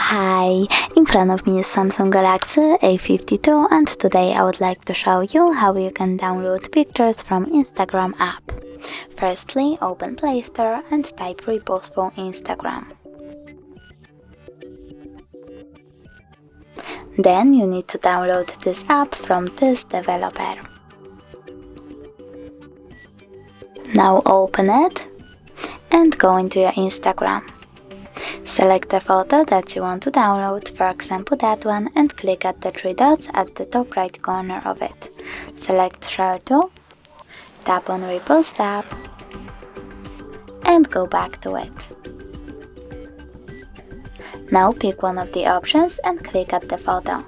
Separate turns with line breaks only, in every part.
Hi, in front of me is Samsung Galaxy A52 and today I would like to show you how you can download pictures from Instagram app. Firstly, open Play Store and type Repost for Instagram. Then you need to download this app from this developer. Now open it and go into your Instagram. Select the photo that you want to download, for example that one, and click at the three dots at the top right corner of it. Select Share To, tap on Repost tab, and go back to it. Now pick one of the options and click at the photo.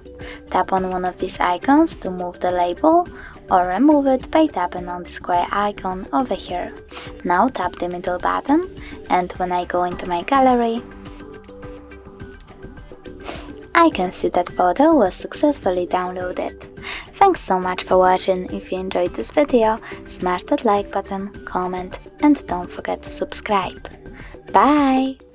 Tap on one of these icons to move the label or remove it by tapping on the square icon over here. Now tap the middle button, and when I go into my gallery, I can see that photo was successfully downloaded. Thanks so much for watching. If you enjoyed this video, smash that like button, comment, and don't forget to subscribe. Bye!